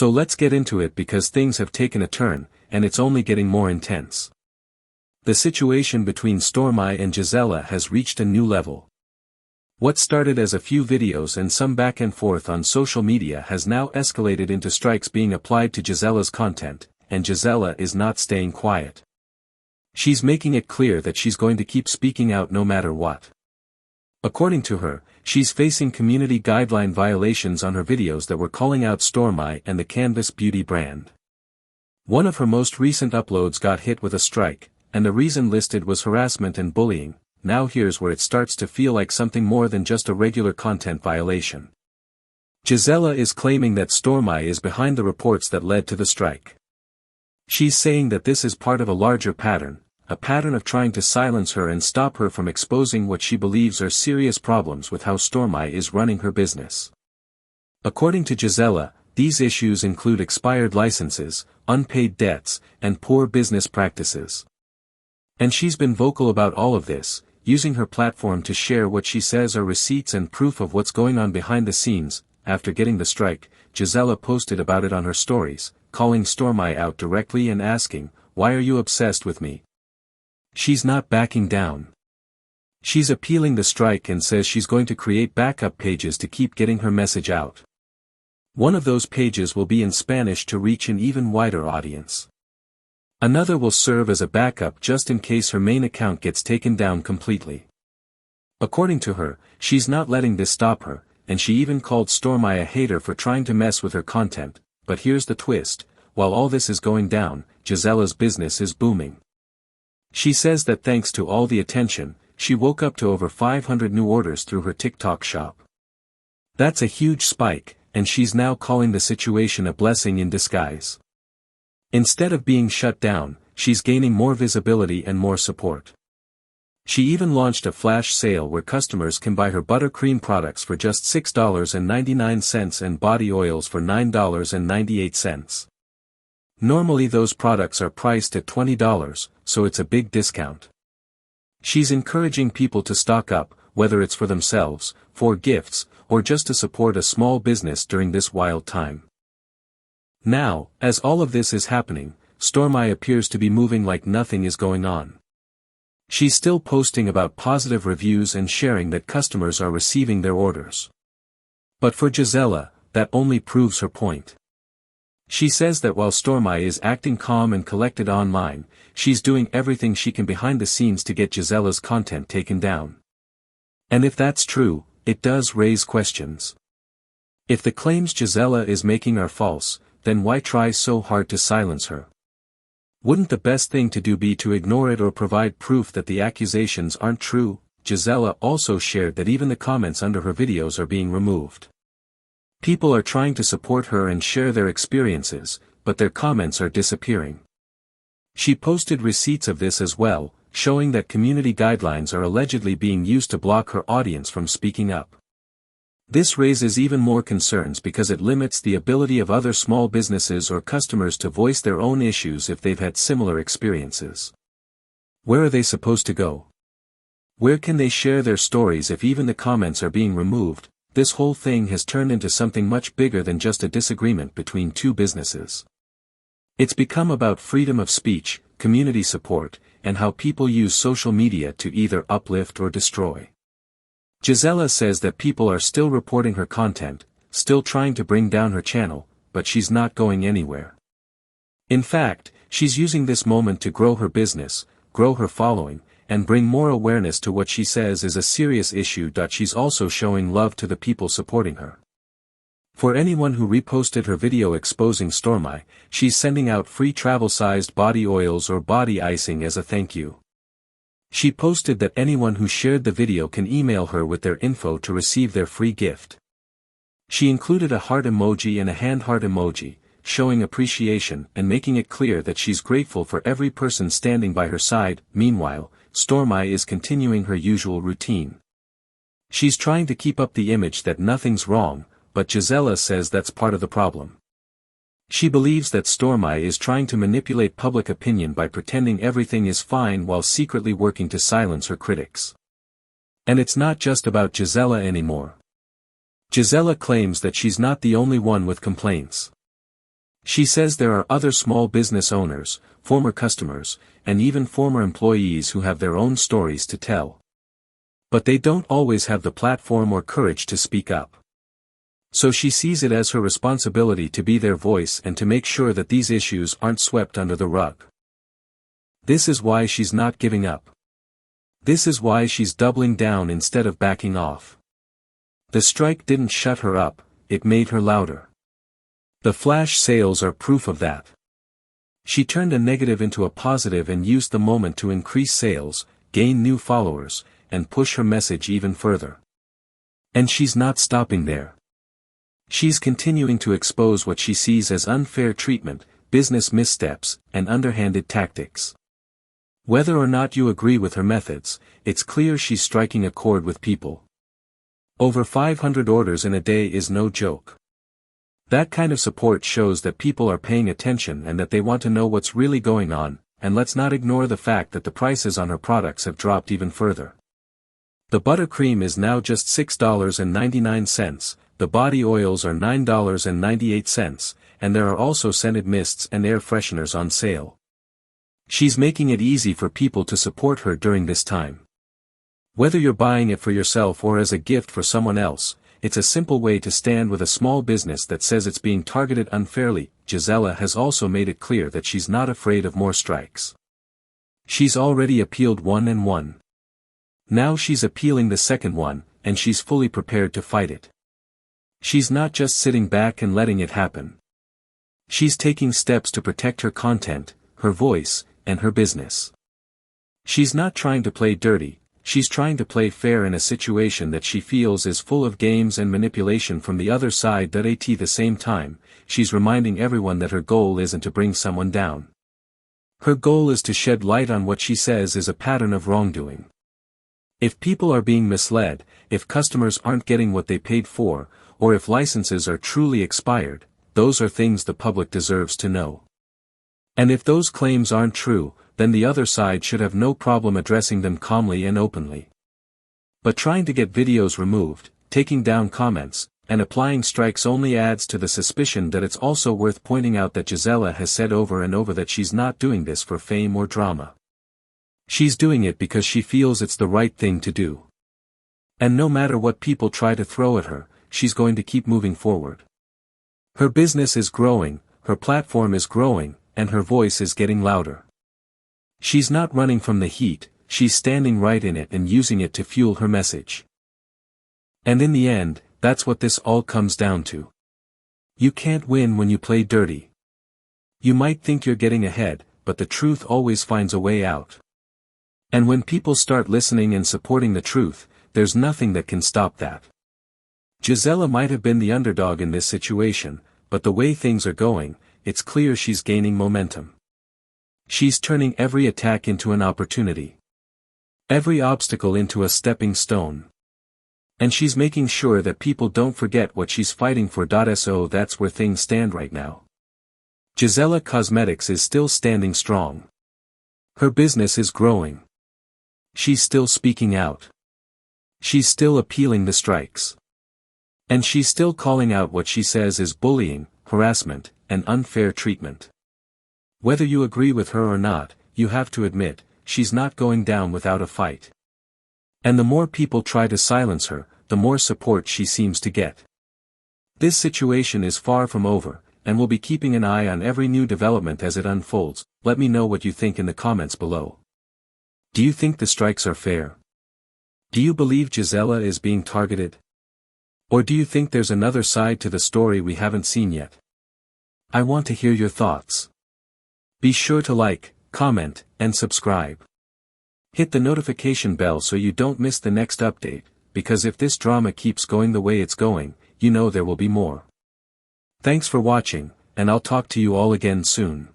So let's get into it because things have taken a turn, and it's only getting more intense. The situation between Stormi and Gisela has reached a new level. What started as a few videos and some back and forth on social media has now escalated into strikes being applied to Gisela's content, and Gisela is not staying quiet. She's making it clear that she's going to keep speaking out no matter what. According to her, she's facing community guideline violations on her videos that were calling out Stormi and the Canvas beauty brand. One of her most recent uploads got hit with a strike, and the reason listed was harassment and bullying. Now here's where it starts to feel like something more than just a regular content violation. Gisela is claiming that Stormi is behind the reports that led to the strike. She's saying that this is part of a larger pattern, a pattern of trying to silence her and stop her from exposing what she believes are serious problems with how Stormi is running her business. According to Gisela, these issues include expired licenses, unpaid debts, and poor business practices. And she's been vocal about all of this, using her platform to share what she says are receipts and proof of what's going on behind the scenes. After getting the strike, Gisela posted about it on her stories, calling Stormi out directly and asking, "Why are you obsessed with me?" She's not backing down. She's appealing the strike and says she's going to create backup pages to keep getting her message out. One of those pages will be in Spanish to reach an even wider audience. Another will serve as a backup just in case her main account gets taken down completely. According to her, she's not letting this stop her, and she even called Stormi a hater for trying to mess with her content. But here's the twist: while all this is going down, Gisela's business is booming. She says that thanks to all the attention, she woke up to over 500 new orders through her TikTok shop. That's a huge spike, and she's now calling the situation a blessing in disguise. Instead of being shut down, she's gaining more visibility and more support. She even launched a flash sale where customers can buy her buttercream products for just $6.99 and body oils for $9.98. Normally those products are priced at $20, so it's a big discount. She's encouraging people to stock up, whether it's for themselves, for gifts, or just to support a small business during this wild time. Now, as all of this is happening, Stormi appears to be moving like nothing is going on. She's still posting about positive reviews and sharing that customers are receiving their orders. But for Gisela, that only proves her point. She says that while Stormi is acting calm and collected online, she's doing everything she can behind the scenes to get Gisela's content taken down. And if that's true, it does raise questions. If the claims Gisela is making are false, then why try so hard to silence her? Wouldn't the best thing to do be to ignore it or provide proof that the accusations aren't true? Gisela also shared that even the comments under her videos are being removed. People are trying to support her and share their experiences, but their comments are disappearing. She posted receipts of this as well, showing that community guidelines are allegedly being used to block her audience from speaking up. This raises even more concerns because it limits the ability of other small businesses or customers to voice their own issues if they've had similar experiences. Where are they supposed to go? Where can they share their stories if even the comments are being removed? This whole thing has turned into something much bigger than just a disagreement between two businesses. It's become about freedom of speech, community support, and how people use social media to either uplift or destroy. Gisela says that people are still reporting her content, still trying to bring down her channel, but she's not going anywhere. In fact, she's using this moment to grow her business, grow her following, and bring more awareness to what she says is a serious issue. She's also showing love to the people supporting her. For anyone who reposted her video exposing Stormi, she's sending out free travel-sized body oils or body icing as a thank you. She posted that anyone who shared the video can email her with their info to receive their free gift. She included a heart emoji and a hand heart emoji, showing appreciation and making it clear that she's grateful for every person standing by her side. Meanwhile, Stormi is continuing her usual routine. She's trying to keep up the image that nothing's wrong, but Gisela says that's part of the problem. She believes that Stormi is trying to manipulate public opinion by pretending everything is fine while secretly working to silence her critics. And it's not just about Gisela anymore. Gisela claims that she's not the only one with complaints. She says there are other small business owners, former customers, and even former employees who have their own stories to tell. But they don't always have the platform or courage to speak up. So she sees it as her responsibility to be their voice and to make sure that these issues aren't swept under the rug. This is why she's not giving up. This is why she's doubling down instead of backing off. The strike didn't shut her up, it made her louder. The flash sales are proof of that. She turned a negative into a positive and used the moment to increase sales, gain new followers, and push her message even further. And she's not stopping there. She's continuing to expose what she sees as unfair treatment, business missteps, and underhanded tactics. Whether or not you agree with her methods, it's clear she's striking a chord with people. Over 500 orders in a day is no joke. That kind of support shows that people are paying attention and that they want to know what's really going on, and let's not ignore the fact that the prices on her products have dropped even further. The buttercream is now just $6.99, the body oils are $9.98, and there are also scented mists and air fresheners on sale. She's making it easy for people to support her during this time. Whether you're buying it for yourself or as a gift for someone else, it's a simple way to stand with a small business that says it's being targeted unfairly. Gisela has also made it clear that she's not afraid of more strikes. She's already appealed one and won. Now she's appealing the second one, and she's fully prepared to fight it. She's not just sitting back and letting it happen. She's taking steps to protect her content, her voice, and her business. She's not trying to play dirty, she's trying to play fair in a situation that she feels is full of games and manipulation from the other side. At the same time, she's reminding everyone that her goal isn't to bring someone down. Her goal is to shed light on what she says is a pattern of wrongdoing. If people are being misled, if customers aren't getting what they paid for, or if licenses are truly expired, those are things the public deserves to know. And if those claims aren't true, then the other side should have no problem addressing them calmly and openly. But trying to get videos removed, taking down comments, and applying strikes only adds to the suspicion. That it's also worth pointing out that Gisela has said over and over that she's not doing this for fame or drama. She's doing it because she feels it's the right thing to do. And no matter what people try to throw at her, she's going to keep moving forward. Her business is growing, her platform is growing, and her voice is getting louder. She's not running from the heat, she's standing right in it and using it to fuel her message. And in the end, that's what this all comes down to. You can't win when you play dirty. You might think you're getting ahead, but the truth always finds a way out. And when people start listening and supporting the truth, there's nothing that can stop that. Gisela might have been the underdog in this situation, but the way things are going, it's clear she's gaining momentum. She's turning every attack into an opportunity. Every obstacle into a stepping stone. And she's making sure that people don't forget what she's fighting for. So that's where things stand right now. Gisela Cosmetics is still standing strong. Her business is growing. She's still speaking out. She's still appealing the strikes. And she's still calling out what she says is bullying, harassment, and unfair treatment. Whether you agree with her or not, you have to admit, she's not going down without a fight. And the more people try to silence her, the more support she seems to get. This situation is far from over, and we'll be keeping an eye on every new development as it unfolds. Let me know what you think in the comments below. Do you think the strikes are fair? Do you believe Gisela is being targeted? Or do you think there's another side to the story we haven't seen yet? I want to hear your thoughts. Be sure to like, comment, and subscribe. Hit the notification bell so you don't miss the next update, because if this drama keeps going the way it's going, you know there will be more. Thanks for watching, and I'll talk to you all again soon.